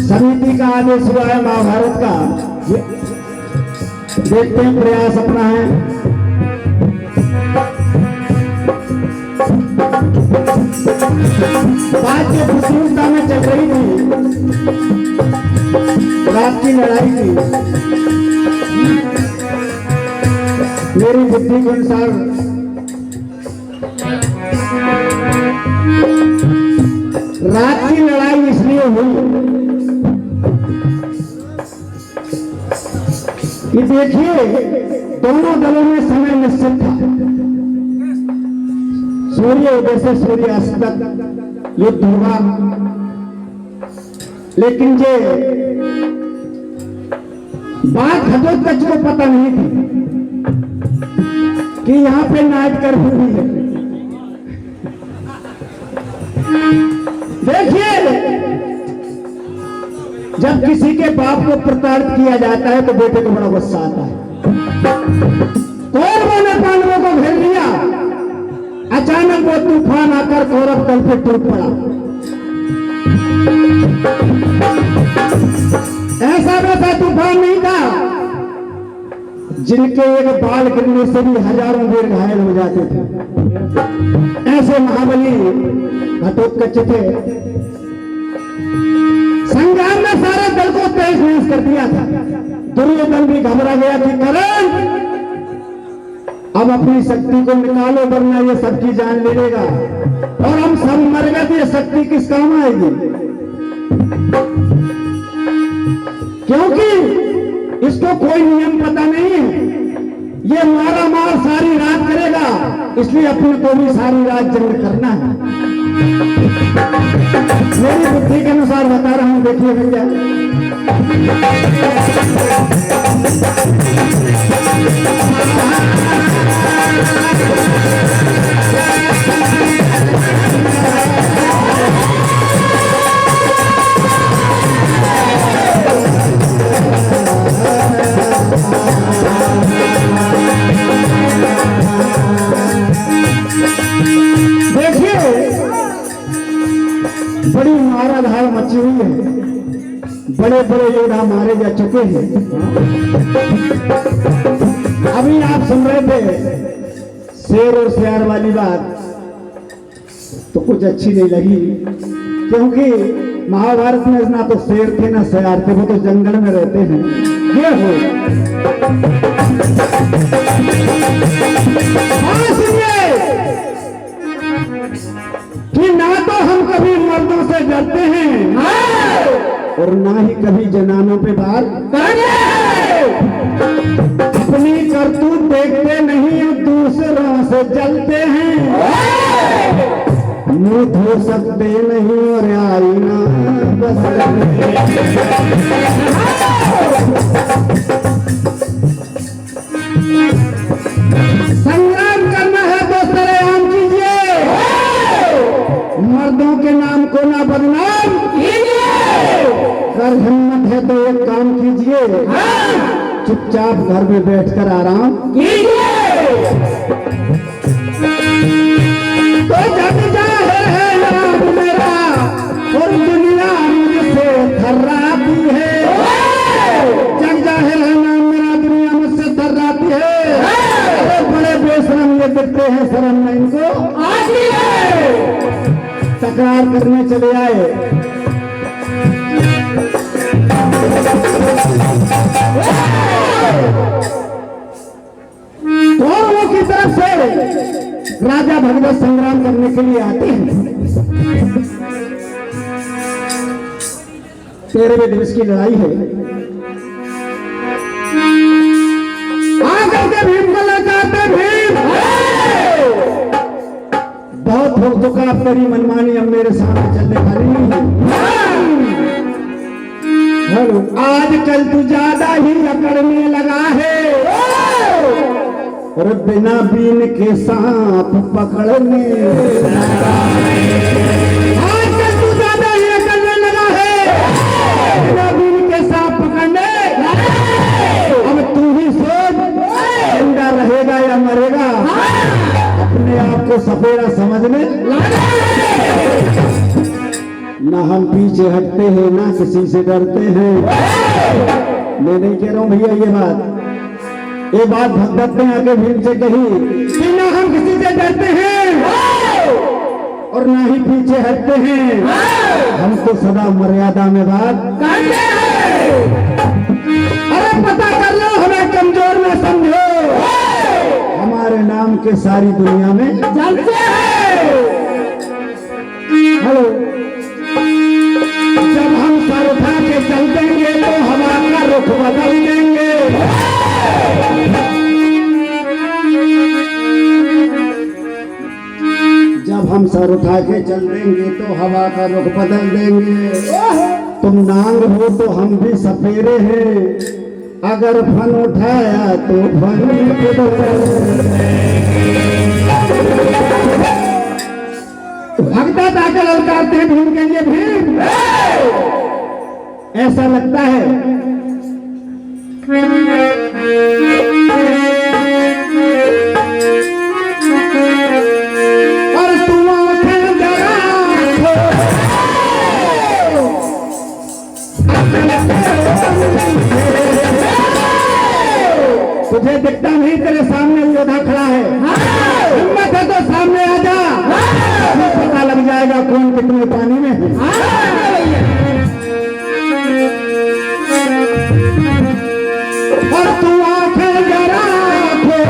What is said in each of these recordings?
समिति का आदेश हुआ है महाभारत का, देखते हैं प्रयास अपना है। बात जो प्रतियोगिता में चल रही थी, रात की लड़ाई थी, मेरी बुद्धि के अनुसार रात की लड़ाई इसलिए हुई कि देखिए दोनों दलों में समय निश्चित था। सूर्य उदय से सूर्यास्त तक युद्ध हुआ, लेकिन ये बात घटोत्कच को पता नहीं थी कि यहां पे नाइट कर्फ्यू भी है। देखिए, जब किसी के बाप को प्रताड़ित किया जाता है तो बेटे को बड़ा गुस्सा आता है। कौरवों ने पांडवों को घेर लिया, अचानक वो तूफान आकर कौरव दल पे टूट पड़ा। ऐसा वैसा तूफान नहीं था जिनके एक बाल गिरने से भी हजारों वीर घायल हो जाते थे। ऐसे महाबली घटोत्कच थे। संग्राम में सारे दल को तेज नैश कर दिया था। दुर्योधन भी घबरा गया कि करण अब अपनी शक्ति को निकालो, वरना ये सबकी जान ले लेगा और हम सब मर गए। तो ये शक्ति किस काम आएगी? क्योंकि इसको कोई नियम पता नहीं है। ये मारा मार सारी रात करेगा, इसलिए अपने को भी सारी रात जंग करना है। मेरी बुद्धि के अनुसार बता रहा हूं, देखिए भैया। बड़ी माराधार मची हुई है, बड़े बड़े योद्धा मारे जा चुके हैं। अभी आप सुन रहे थे शेर और सियार वाली बात, तो कुछ अच्छी नहीं लगी, क्योंकि महाभारत में ना तो शेर थे ना सियार थे, वो तो जंगल में रहते हैं। ये हो कि ना तो हम कभी मर्दों से डरते हैं और ना ही कभी जनानों पे बात अपनी करतूत देखते नहीं और दूसरों से जलते हैं। मुंह धो सकते नहीं और आईना बस संग्राम करना है तो सरेआम कीजिए, मर्दों के नाम को ना बदनाम कीजिए। अगर हिम्मत है तो एक काम कीजिए, चुपचाप घर में बैठकर आराम कीजिए। तो जग जाहिर है नाम मेरा और दुनिया मुझसे थर्राती तकरार करने चले आए। कौरवों की तरफ से राजा भगवत संग्राम करने के लिए आते हैं। 13वें दिवस की लड़ाई है। आकर के भीम को लौटाते भीम, बहुत हो चुका अब तेरी मनमानी, अब मेरे सामने चलने वाली नहीं है। आजकल तू ज्यादा ही अकड़ने लगा है और बिना बीन के सांप पकड़ने लगा है। आजकल तू ज्यादा ही अकड़ने लगा है, बिना बीन के सांप पकड़ने। अब तू ही सोच, जिंदा रहेगा या मरेगा, अपने आप को सपेरा समझने। ना हम पीछे हटते हैं, ना किसी से डरते हैं। मैं नहीं कह रहा हूं भैया ये बात भगत ने आके भीम से कही कि ना हम किसी से डरते हैं और ना ही पीछे हटते हैं, हम तो सदा मर्यादा में बात करते हैं। अरे पता कर लो, हमें कमजोर न समझो, हमारे नाम के सारी दुनिया में चलते हैं। हेलो, जब हम सर उठा के चल देंगे तो हमारा रुख बदल देंगे। जब हम सर उठा के चल देंगे तो हवा का रुख बदल देंगे। तुम नांग हो तो हम भी सपेरे हैं, अगर फन उठाया तो फन भगता ताकत ललकारते हैं भीम के लिए। भीम ऐसा लगता है और तुम आंखें जरा तुझे दिखता नहीं, तेरे सामने योद्धा खड़ा है। हिम्मत है तो सामने आ जा, पता लग जाएगा कौन कितने पानी में है। और तू आंखें जरा खो,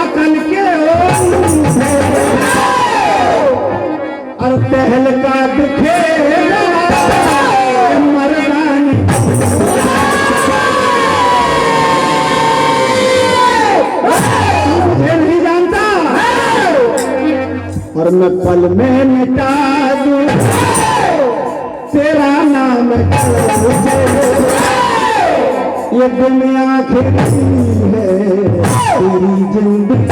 अकल के और तहलका दिखेगा मर्दानी। मुझे नहीं जानता और मैं पल में मिटा दूं तेरा नाम। ये दुनिया आखिरी है तेरी जिंदगी।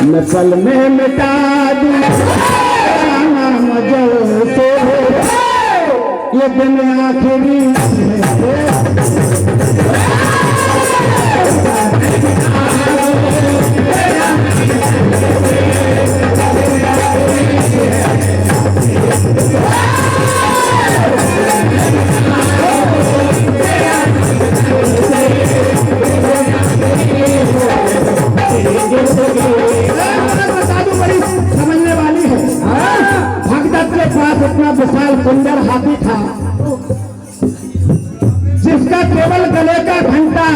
मैं पल में मिटा दूं नाम जल से, ये दिन आखिरी है। समझने वाली है। भगदत्त के पास इतना विशाल सुंदर हाथी था जिसका केवल गले का घंटा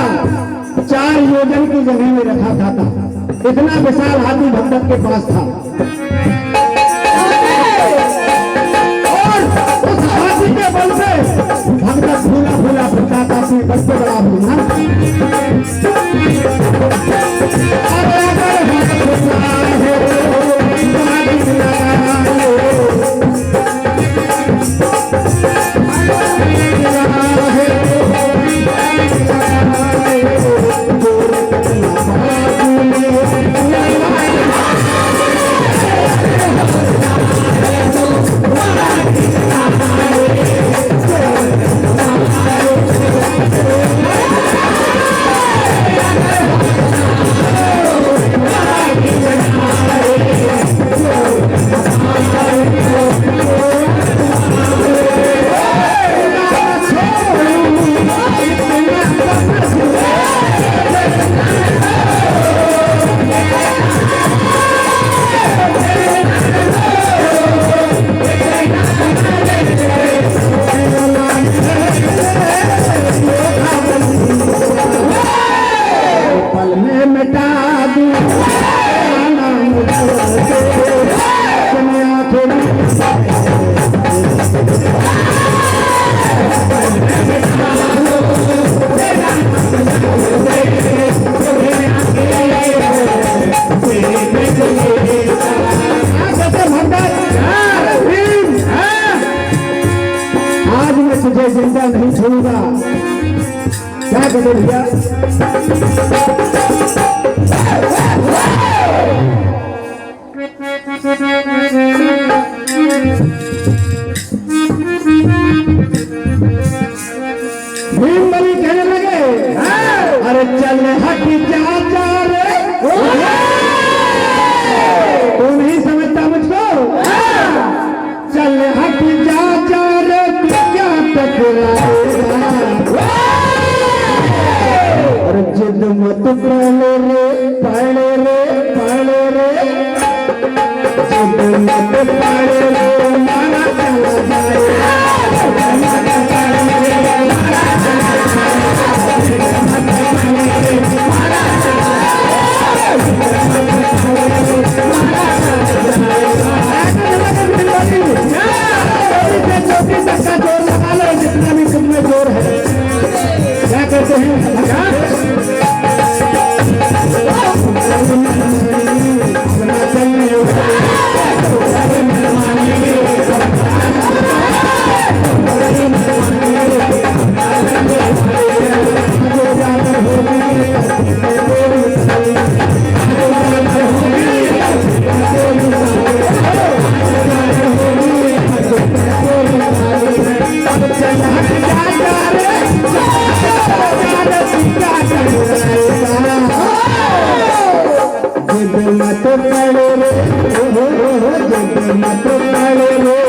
4 योजन की जगह में रखा था। इतना विशाल हाथी भगदत्त के पास था और उस हाथी के बल से भगदत्त फूला फूला फिरता था। बच्चे बड़ा भूला अगर तुझे जिंदा नहीं छोड़ूंगा। क्या कहते भैया? भीमबली कहने लगे, अरे चल हट जा जा रे, तू नहीं समझता मुझको? चल हट जा जा रे, क्या टकराएगा? अरे जिद मत पड़े रे, पड़े रे, पड़े रे, जिद मत पड़े रे, मारा चला जाएगा। जितना भी तुम में जोर है, क्या कहते हैं? मत पड़े रे, मत पड़े रे,